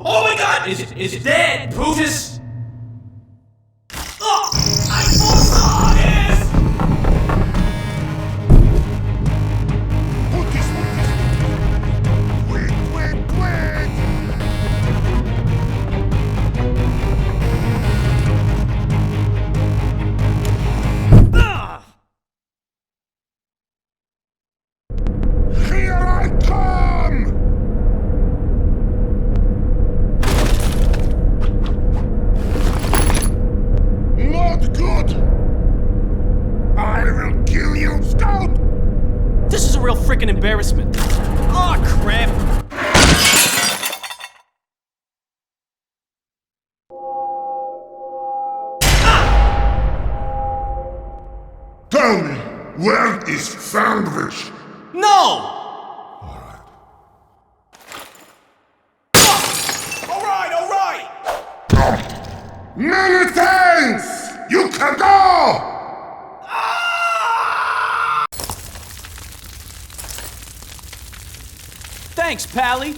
Oh my god! Is it dead, Pootis? Oh! I saw this! Pootis! Wait! Here I come! Not good! I will kill you, Scout! This is a real freaking embarrassment. Oh crap! Tell me, where is Sandwich? No! Alright! Many thanks! You can go! Thanks, Pally.